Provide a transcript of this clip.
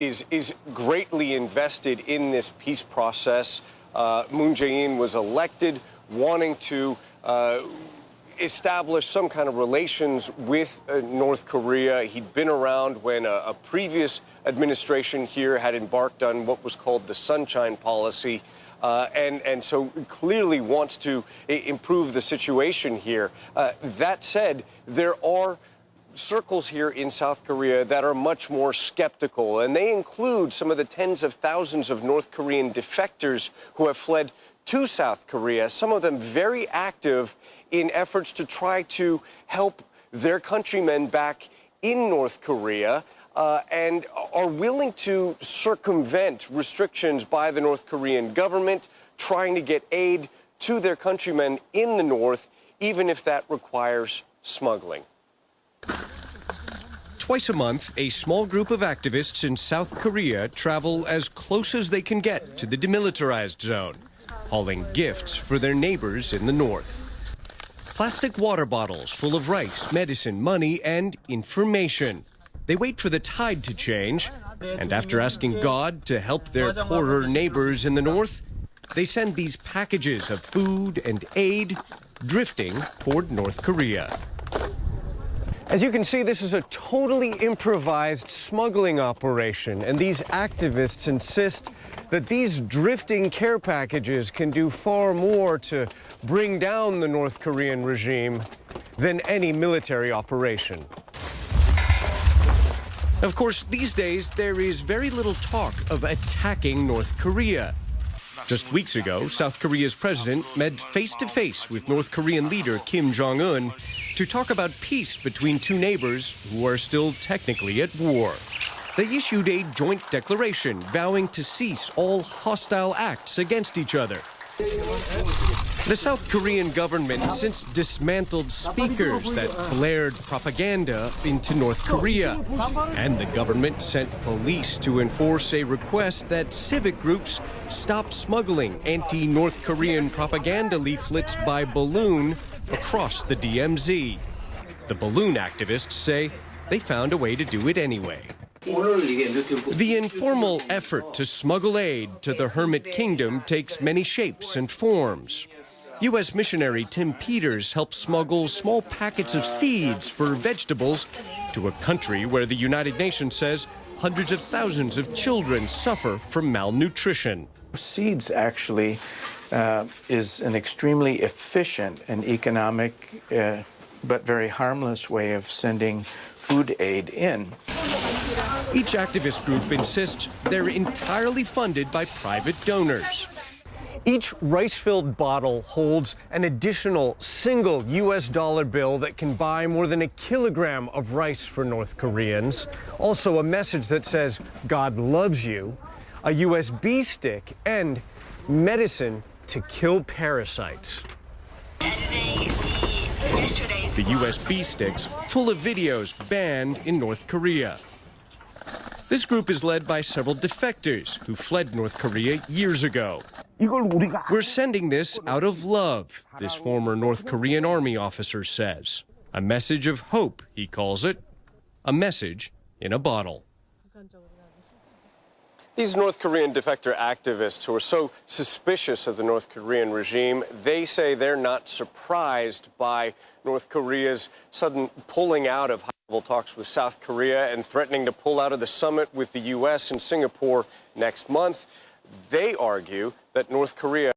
is greatly invested in this peace process. Moon Jae-in was elected wanting to establish some kind of relations with North Korea. He'd been around when a previous administration here had embarked on what was called the Sunshine Policy, and so clearly wants to improve the situation here. That said, there are circles here in South Korea that are much more skeptical, and they include some of the tens of thousands of North Korean defectors who have fled to South Korea, some of them very active in efforts to try to help their countrymen back in North Korea, and are willing to circumvent restrictions by the North Korean government, trying to get aid to their countrymen in the North, even if that requires smuggling. Twice a month, a small group of activists in South Korea travel as close as they can get to the demilitarized zone, hauling gifts for their neighbors in the north. Plastic water bottles full of rice, medicine, money, and information. They wait for the tide to change, and after asking God to help their poorer neighbors in the north, they send these packages of food and aid drifting toward North Korea. As you can see, this is a totally improvised smuggling operation, and these activists insist that these drifting care packages can do far more to bring down the North Korean regime than any military operation. Of course, these days, there is very little talk of attacking North Korea. Just weeks ago, South Korea's president met face-to-face with North Korean leader Kim Jong Un to talk about peace between two neighbors who are still technically at war. They issued a joint declaration vowing to cease all hostile acts against each other. The South Korean government since dismantled speakers that blared propaganda into North Korea, and the government sent police to enforce a request that civic groups stop smuggling anti-North Korean propaganda leaflets by balloon across the DMZ. The balloon activists say they found a way to do it anyway. The informal effort to smuggle aid to the Hermit Kingdom takes many shapes and forms. U.S. missionary Tim Peters helped smuggle small packets of seeds for vegetables to a country where the United Nations says hundreds of thousands of children suffer from malnutrition. Seeds actually is an extremely efficient and economic but very harmless way of sending food aid in. Each activist group insists they're entirely funded by private donors. Each rice-filled bottle holds an additional single U.S. dollar bill that can buy more than a kilogram of rice for North Koreans. Also a message that says God loves you, a USB stick, and medicine to kill parasites. The USB sticks full of videos banned in North Korea. This group is led by several defectors who fled North Korea years ago. We're sending this out of love, this former North Korean army officer says. A message of hope, he calls it. A message in a bottle. These North Korean defector activists who are so suspicious of the North Korean regime, they say they're not surprised by North Korea's sudden pulling out of high-level talks with South Korea and threatening to pull out of the summit with the U.S. in Singapore next month. They argue that North Korea